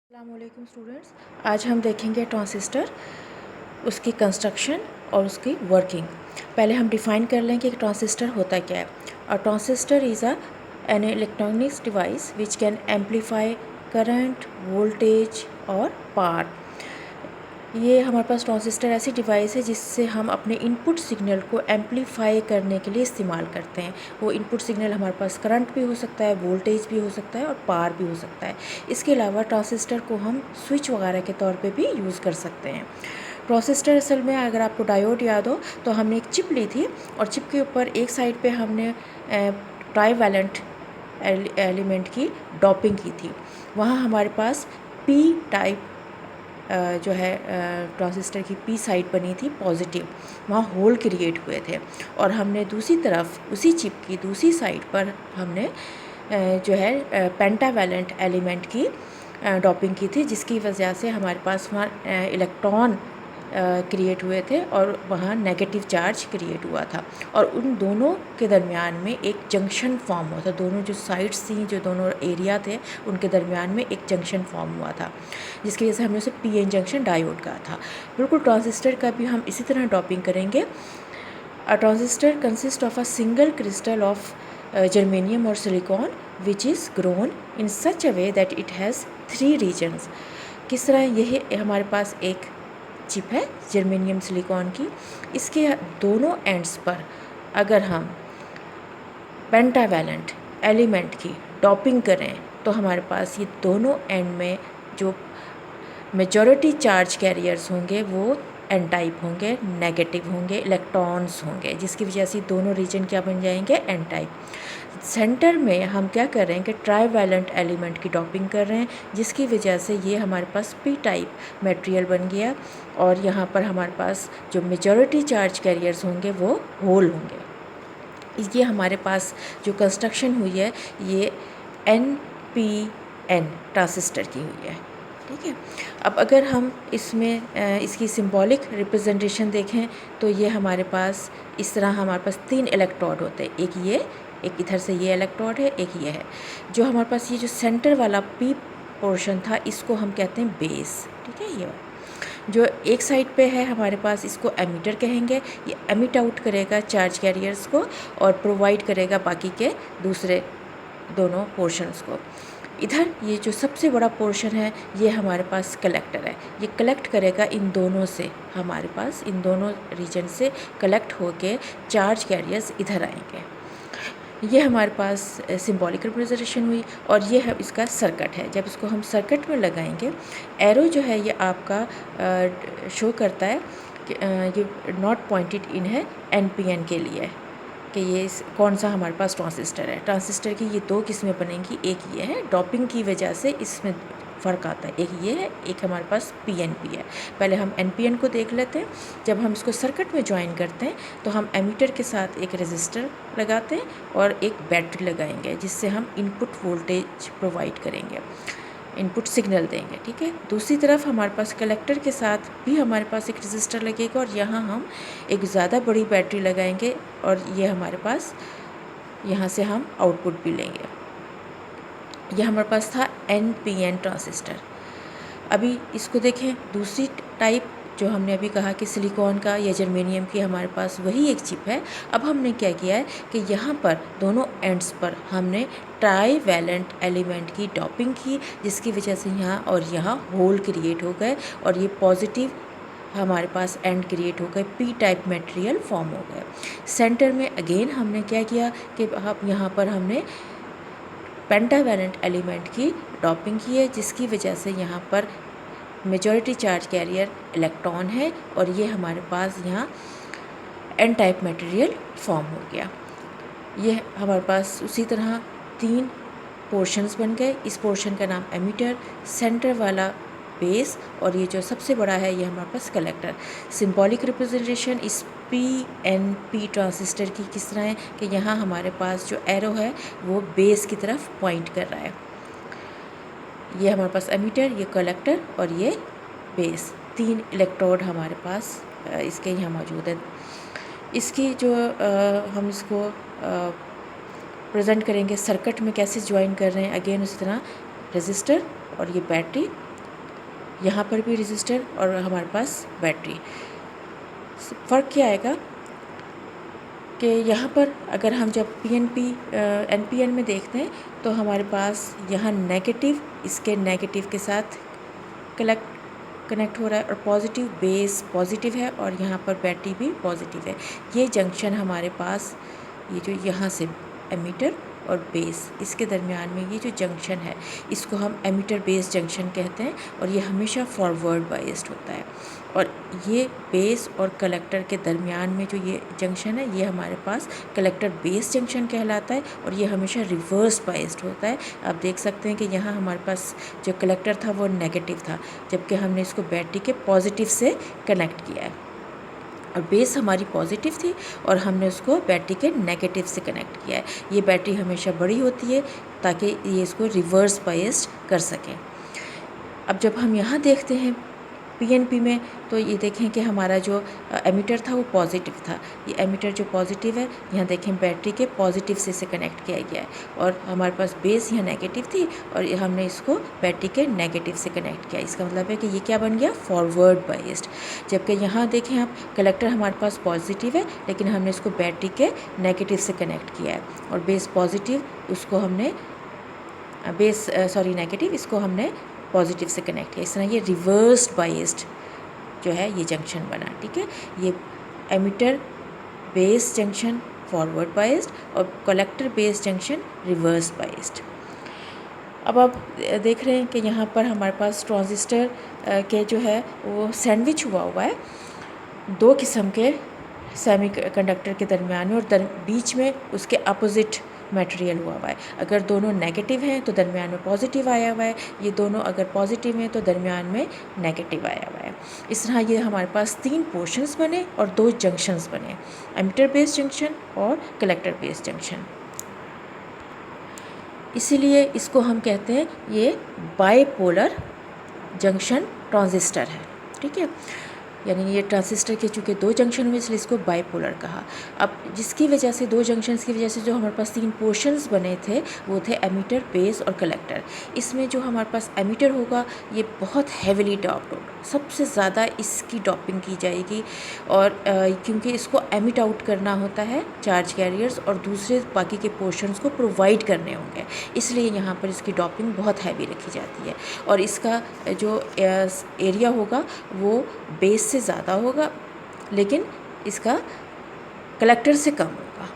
अस्सलामुअलैकुम स्टूडेंट्स, आज हम देखेंगे ट्रांजिस्टर, उसकी कंस्ट्रक्शन और उसकी वर्किंग। पहले हम डिफ़ाइन कर लें कि ट्रांजिस्टर होता क्या है। A transistor is an electronics device which can amplify current, voltage और पावर। ये हमारे पास ट्रांजिस्टर ऐसी डिवाइस है जिससे हम अपने इनपुट सिग्नल को एम्पलीफाई करने के लिए इस्तेमाल करते हैं। वो इनपुट सिग्नल हमारे पास करंट भी हो सकता है, वोल्टेज भी हो सकता है और पावर भी हो सकता है। इसके अलावा ट्रांजिस्टर को हम स्विच वगैरह के तौर पे भी यूज़ कर सकते हैं। ट्रांजिस्टर असल में, अगर आपको डायोड याद हो तो हमने एक चिप ली थी और चिप के ऊपर एक साइड पे हमने ट्राईवैलेंट एलिमेंट की डॉपिंग की थी। वहाँ हमारे पास पी टाइप जो है ट्रांजिस्टर की पी साइड बनी थी पॉजिटिव, वहाँ होल क्रिएट हुए थे। और हमने दूसरी तरफ उसी चिप की दूसरी साइड पर हमने जो है पेंटावैलेंट एलिमेंट की डॉपिंग की थी, जिसकी वजह से हमारे पास वहाँ इलेक्ट्रॉन क्रिएट हुए थे और वहाँ नेगेटिव चार्ज क्रिएट हुआ था। और उन दोनों के दरमियान में एक जंक्शन फॉर्म हुआ था। दोनों जो साइड्स थी, जो दोनों एरिया थे, उनके दरमियान में एक जंक्शन फॉर्म हुआ था, जिसकी वजह से हमने उसे पी एन जंक्शन डायोड कहा था। बिल्कुल ट्रांजिस्टर का भी हम इसी तरह डॉपिंग करेंगे। A transistor consist of a single crystal of germanium और silicon which is grown in such a way that it has 3 regions. किस तरह यह हमारे पास एक चिप है जर्मेनियम सिलिकॉन की, इसके दोनों एंड्स पर अगर हम पेंटावैलेंट एलिमेंट की डॉपिंग करें तो हमारे पास ये दोनों एंड में जो मेजॉरिटी चार्ज कैरियर्स होंगे वो एन टाइप होंगे, नेगेटिव होंगे, इलेक्ट्रॉन्स होंगे, जिसकी वजह से दोनों रीजन क्या बन जाएंगे, एन टाइप। सेंटर में हम क्या कर रहे हैं कि ट्राईवैलेंट एलिमेंट की डॉपिंग कर रहे हैं, जिसकी वजह से ये हमारे पास पी टाइप मटेरियल बन गया और यहाँ पर हमारे पास जो मेजॉरिटी चार्ज कैरियर्स होंगे वो होल होंगे। ये हमारे पास जो कंस्ट्रक्शन हुई है ये NPN ट्रांजिस्टर की हुई है, ठीक है। अब अगर हम इसमें इसकी सिंबॉलिक रिप्रेजेंटेशन देखें तो ये हमारे पास इस तरह हमारे पास 3 इलेक्ट्रोड होते हैं। एक ये, एक इधर से ये इलेक्ट्रोड है, एक ये है। जो हमारे पास ये जो सेंटर वाला पी पोर्शन था इसको हम कहते हैं बेस, ठीक है। ये जो एक साइड पे है हमारे पास इसको एमीटर कहेंगे। ये एमिट आउट करेगा चार्ज कैरियर्स को और प्रोवाइड करेगा बाकी के दूसरे दोनों पोर्शंस को। इधर ये जो सबसे बड़ा पोर्शन है ये हमारे पास कलेक्टर है। ये कलेक्ट करेगा इन दोनों से, हमारे पास इन दोनों रीजन से कलेक्ट होके चार्ज कैरियर्स इधर आएंगे। ये हमारे पास सिंबॉलिक रिप्रेजेंटेशन हुई। और ये है इसका सर्किट है। जब इसको हम सर्किट में लगाएंगे, एरो जो है ये आपका शो करता है कि ये नॉट पॉइंटेड इन है NPN के लिए, कि ये कौन सा हमारे पास ट्रांजिस्टर है। ट्रांजिस्टर की ये 2 किस्में बनेंगी, एक ये है, डॉपिंग की वजह से इसमें फ़र्क आता है, एक ये है, एक हमारे पास PNP है। पहले हम NPN को देख लेते हैं। जब हम इसको सर्किट में ज्वाइन करते हैं तो हम एमीटर के साथ एक रेजिस्टर लगाते हैं और एक बैटरी लगाएंगे, जिससे हम इनपुट वोल्टेज प्रोवाइड करेंगे, इनपुट सिग्नल देंगे, ठीक है। दूसरी तरफ हमारे पास कलेक्टर के साथ भी हमारे पास एक रेजिस्टर लगेगा और यहाँ हम एक ज़्यादा बड़ी बैटरी लगाएंगे और ये हमारे पास यहाँ से हम आउटपुट भी लेंगे। यह हमारे पास था NPN ट्रांजिस्टर। अभी इसको देखें, दूसरी टाइप जो हमने अभी कहा कि सिलिकॉन का या जर्मेनियम की, हमारे पास वही एक चिप है। अब हमने क्या किया है कि यहाँ पर दोनों एंड्स पर हमने ट्राईवैलेंट एलिमेंट की डॉपिंग की, जिसकी वजह से यहाँ और यहाँ होल क्रिएट हो गए और ये पॉजिटिव हमारे पास एंड क्रिएट हो गए, पी टाइप मटेरियल फॉर्म हो गए। सेंटर में अगेन हमने क्या किया कि यहाँ पर हमने पेंटावैलेंट एलिमेंट की डॉपिंग की है, जिसकी वजह से यहाँ पर मेजॉरिटी चार्ज कैरियर इलेक्ट्रॉन है और ये हमारे पास यहाँ एन टाइप मटेरियल फॉर्म हो गया। ये हमारे पास उसी तरह 3 पोर्शंस बन गए। इस पोर्शन का नाम एमीटर, सेंटर वाला बेस और ये जो सबसे बड़ा है ये हमारे पास कलेक्टर। सिंबॉलिक रिप्रेजेंटेशन इस PNP ट्रांजिस्टर की किस तरह है कि यहाँ हमारे पास जो एरो है वो बेस की तरफ पॉइंट कर रहा है। ये हमारे पास एमीटर, ये कलेक्टर और ये बेस, 3 इलेक्ट्रोड हमारे पास इसके यहाँ मौजूद है। इसकी जो हम इसको प्रेजेंट करेंगे सर्किट में कैसे ज्वाइन कर रहे हैं, अगेन उसी तरह रेजिस्टर और ये बैटरी यहाँ पर भी रेजिस्टर और हमारे पास बैटरी। फ़र्क क्या आएगा कि यहाँ पर अगर हम जब पीएनपी एनपीएन में देखते हैं तो हमारे पास यहाँ नेगेटिव इसके नेगेटिव के साथ कनेक्ट हो रहा है और पॉजिटिव बेस पॉजिटिव है और यहाँ पर बैटरी भी पॉजिटिव है। ये जंक्शन हमारे पास ये जो यहाँ से एमीटर और बेस इसके दरमियान में ये जो जंक्शन है इसको हम एमीटर बेस जंक्शन कहते हैं और ये हमेशा फॉरवर्ड बाइस्ड होता है। और ये बेस और कलेक्टर के दरमियान में जो ये जंक्शन है ये हमारे पास कलेक्टर बेस जंक्शन कहलाता है और ये हमेशा रिवर्स बाइस्ड होता है। आप देख सकते हैं कि यहाँ हमारे पास जो कलेक्टर था वो नेगेटिव था जबकि हमने इसको बैटरी के पॉजिटिव से कनेक्ट किया है और बेस हमारी पॉजिटिव थी और हमने उसको बैटरी के नेगेटिव से कनेक्ट किया है। ये बैटरी हमेशा बड़ी होती है ताकि ये इसको रिवर्स बाइस्ड कर सकें। अब जब हम यहाँ देखते हैं पीएनपी में तो ये देखें कि हमारा जो एमीटर था वो पॉजिटिव था। ये एमीटर जो पॉजिटिव है यहाँ देखें बैटरी के पॉजिटिव से इसे कनेक्ट किया गया है और हमारे पास बेस यहाँ नेगेटिव थी और हमने इसको बैटरी के नेगेटिव से कनेक्ट किया। इसका मतलब है कि ये क्या बन गया फॉरवर्ड बाइस्ड। जबकि यहाँ देखें आप कलेक्टर हमारे पास पॉजिटिव है लेकिन हमने इसको बैटरी के नेगेटिव से कनेक्ट किया है और बेस पॉजिटिव उसको हमने नेगेटिव इसको हमने पॉजिटिव से कनेक्ट किया। इस तरह ये रिवर्स बाइस्ड जो है ये जंक्शन बना। ठीक है, ये emitter base junction forward biased और collector base junction reverse biased. अब आप देख रहे हैं कि यहाँ पर हमारे पास ट्रांजिस्टर के जो है वो सैंडविच हुआ है दो किस्म के सेमीकंडक्टर के दरमियान में और बीच में उसके अपोजिट मटेरियल हुआ है। अगर दोनों नेगेटिव हैं तो दरमियान में पॉजिटिव आया हुआ है, ये दोनों अगर पॉजिटिव हैं तो दरमियान में नेगेटिव आया हुआ है। इस तरह ये हमारे पास 3 पोर्शंस बने और 2 जंक्शंस बने, एमीटर बेस जंक्शन और कलेक्टर बेस जंक्शन। इसीलिए इसको हम कहते हैं ये बाइपोलर जंक्शन ट्रांजिस्टर है। ठीक है, यानी ये ट्रांजिस्टर के चूँकि 2 जंक्शन हुए इसलिए इसको बाइपोलर कहा। अब जिसकी वजह से 2 जंक्शंस की वजह से जो हमारे पास 3 पोर्शंस बने थे वो थे एमीटर बेस और कलेक्टर। इसमें जो हमारे पास एमीटर होगा ये बहुत हैवीली डॉप्ड होगा, सबसे ज़्यादा इसकी डॉपिंग की जाएगी और क्योंकि इसको एमिट आउट करना होता है चार्ज कैरियर्स और दूसरे बाकी के पोर्शंस को प्रोवाइड करने होंगे, इसलिए यहाँ पर इसकी डॉपिंग बहुत हैवी रखी जाती है और इसका जो एरिया होगा वो बेस से ज़्यादा होगा लेकिन इसका कलेक्टर से कम होगा।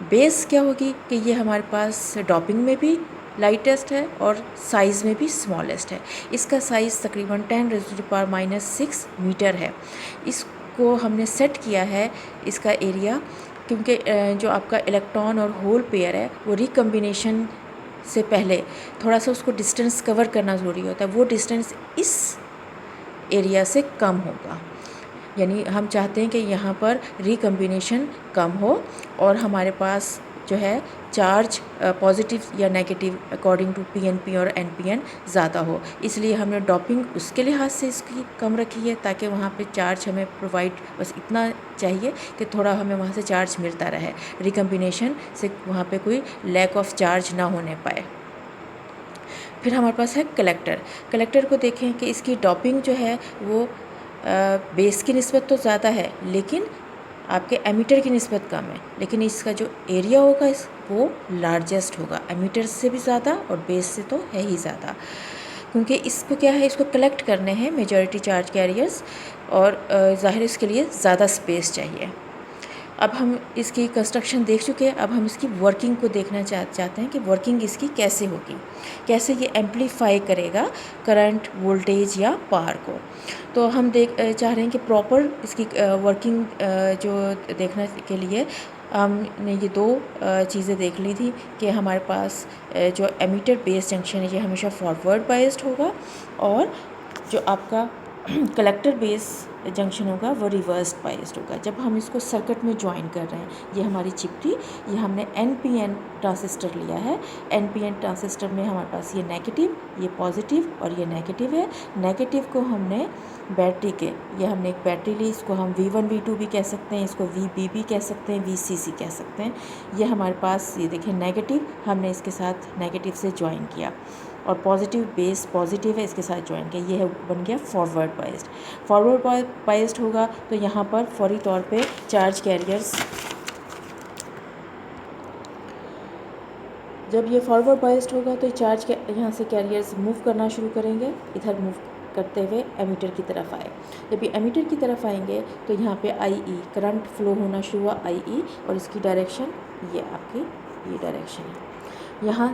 बेस क्या होगी कि ये हमारे पास डॉपिंग में भी लाइटेस्ट है और साइज़ में भी स्मॉलेस्ट है। इसका साइज़ तकरीबन 10⁻⁻⁶ मीटर है। इसको हमने सेट किया है इसका एरिया क्योंकि जो आपका इलेक्ट्रॉन और होल पेयर है वो रिकम्बिनेशन से पहले थोड़ा सा उसको डिस्टेंस कवर करना ज़रूरी होता है, वो डिस्टेंस इस एरिया से कम होगा। यानी हम चाहते हैं कि यहाँ पर रिकम्बिनेशन कम हो और हमारे पास जो है चार्ज पॉजिटिव या नेगेटिव अकॉर्डिंग टू पीएनपी और एनपीएन ज़्यादा हो, इसलिए हमने डॉपिंग उसके लिहाज से इसकी कम रखी है ताकि वहाँ पे चार्ज हमें प्रोवाइड बस इतना चाहिए कि थोड़ा हमें वहाँ से चार्ज मिलता रहे, रिकम्बिनेशन से वहाँ पे कोई लैक ऑफ चार्ज ना होने पाए। फिर हमारे पास है कलेक्टर। कलेक्टर को देखें कि इसकी डॉपिंग जो है वो बेस की निस्बत तो ज़्यादा है लेकिन आपके एमीटर की निस्बत कम है, लेकिन इसका जो एरिया होगा वो लार्जेस्ट होगा, एमीटर से भी ज़्यादा और बेस से तो है ही ज़्यादा, क्योंकि इसको क्या है इसको कलेक्ट करने हैं मेजॉरिटी चार्ज कैरियर्स और ज़ाहिर इसके लिए ज़्यादा स्पेस चाहिए। अब हम इसकी कंस्ट्रक्शन देख चुके हैं, अब हम इसकी वर्किंग को देखना चाहते हैं कि वर्किंग इसकी कैसे होगी, कैसे ये एम्पलीफाई करेगा करंट वोल्टेज या पावर को। तो हम चाह रहे हैं कि प्रॉपर इसकी वर्किंग जो देखने के लिए हमने ये 2 चीज़ें देख ली थी कि हमारे पास जो एमीटर बेस जंक्शन है ये हमेशा फॉरवर्ड बाइस्ड होगा और जो आपका कलेक्टर बेस जंक्शन होगा वो रिवर्स बाइस्ड होगा। जब हम इसको सर्किट में ज्वाइन कर रहे हैं, ये हमारी चिप थी, ये हमने एनपीएन ट्रांजिस्टर लिया है। एनपीएन ट्रांजिस्टर में हमारे पास ये नेगेटिव, ये पॉजिटिव और ये नेगेटिव है। नेगेटिव को हमने बैटरी के, ये हमने एक बैटरी ली, इसको हम V1 V2 भी कह सकते हैं, इसको VB भी कह सकते हैं, VCC कह सकते हैं। ये हमारे पास ये देखें नेगेटिव हमने इसके साथ नेगेटिव से ज्वाइन किया और पॉजिटिव बेस पॉजिटिव है, इसके साथ ज्वाइन किया, ये है बन गया फॉरवर्ड बाइस्ड। फॉरवर्ड बाइस्ड होगा तो यहाँ पर फौरी तौर पे चार्ज कैरियर्स, जब ये फॉरवर्ड बाइस्ड होगा तो चार्ज के यहाँ से कैरियर्स मूव करना शुरू करेंगे, इधर मूव करते हुए एमीटर की तरफ आए। जब ये एमीटर की तरफ आएंगे तो यहाँ पे आई ई करंट फ्लो होना शुरू हुआ, आई ई, और इसकी डायरेक्शन ये आपकी ये डायरेक्शन है। यहाँ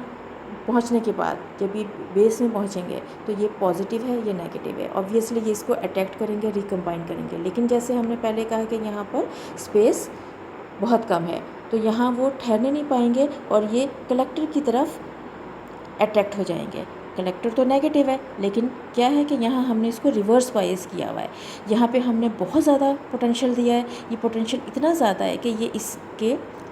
पहुँचने के बाद जब ये बेस में पहुँचेंगे तो ये पॉजिटिव है, ये नेगेटिव है, ऑब्वियसली ये इसको अटैक्ट करेंगे, रिकम्बाइन करेंगे। लेकिन जैसे हमने पहले कहा कि यहाँ पर स्पेस बहुत कम है तो यहाँ वो ठहरने नहीं पाएंगे और ये कलेक्टर की तरफ अट्रैक्ट हो जाएंगे। कलेक्टर तो नेगेटिव है, लेकिन क्या है कि यहाँ हमने इसको रिवर्स बायस किया हुआ है। यहाँ पे हमने बहुत ज़्यादा पोटेंशियल दिया है, ये पोटेंशियल इतना ज़्यादा है कि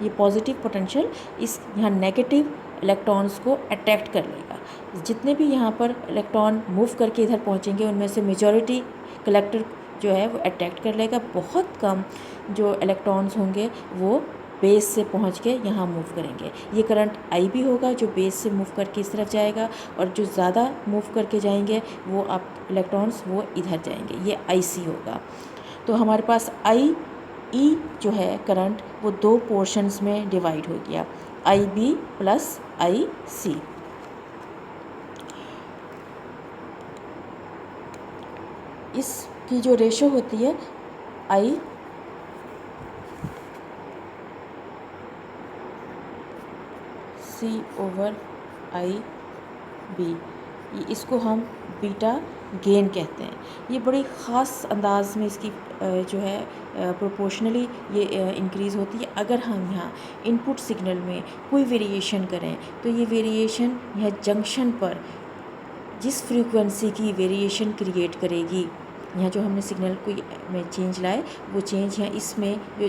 ये पॉजिटिव पोटेंशियल इस यहाँ नेगेटिव इलेक्ट्रॉन्स को अट्रैक्ट कर लेगा। जितने भी यहाँ पर इलेक्ट्रॉन मूव करके इधर पहुँचेंगे उनमें से मेजॉरिटी कलेक्टर जो है वो अट्रैक्ट कर लेगा। बहुत कम जो इलेक्ट्रॉन्स होंगे वो बेस से पहुंच के यहाँ मूव करेंगे। ये करंट आई भी होगा जो बेस से मूव करके इस तरफ जाएगा, और जो ज़्यादा मूव करके जाएंगे वो आप इलेक्ट्रॉन्स वो इधर जाएंगे, ये आई सी होगा। तो हमारे पास आई ई जो है करंट वो दो पोर्शंस में डिवाइड हो गया, आई बी प्लस आई सी। इसकी जो रेशो होती है आई सी ओवर आई बी, इसको हम बीटा गेन कहते हैं। ये बड़ी ख़ास अंदाज में इसकी जो है प्रोपोर्शनली ये इंक्रीज़ होती है। अगर हम यहाँ इनपुट सिग्नल में कोई वेरिएशन करें तो ये वेरिएशन यह जंक्शन पर जिस फ्रीक्वेंसी की वेरिएशन क्रिएट करेगी, यहाँ जो हमने सिग्नल कोई में चेंज लाए वो चेंज यहाँ इसमें जो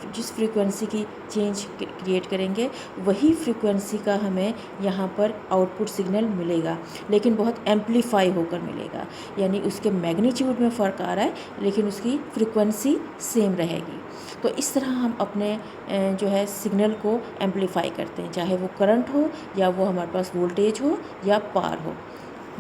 जिस फ्रीक्वेंसी की चेंज क्रिएट करेंगे वही फ्रीक्वेंसी का हमें यहाँ पर आउटपुट सिग्नल मिलेगा, लेकिन बहुत एम्पलीफाई होकर मिलेगा। यानी उसके मैग्नीट्यूड में फ़र्क आ रहा है लेकिन उसकी फ्रीक्वेंसी सेम रहेगी। तो इस तरह हम अपने जो है सिग्नल को एम्पलीफाई करते हैं, चाहे वो करंट हो या वो हमारे पास वोल्टेज हो या पावर हो।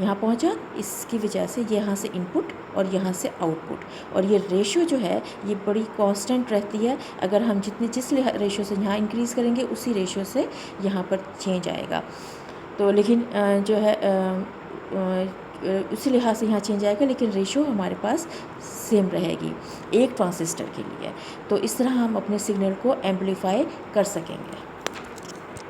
यहाँ पहुँचा, इसकी वजह से ये यहाँ से इनपुट और यहाँ से आउटपुट, और ये रेशो जो है ये बड़ी कांस्टेंट रहती है। अगर हम जिस रेशो से यहाँ इंक्रीज़ करेंगे उसी रेशो से यहाँ पर चेंज आएगा। तो लेकिन जो है उसी लिहाज से यहाँ चेंज आएगा, लेकिन रेशो हमारे पास सेम रहेगी एक ट्रांजिस्टर के लिए। तो इस तरह हम अपने सिग्नल को एम्पलीफाई कर सकेंगे।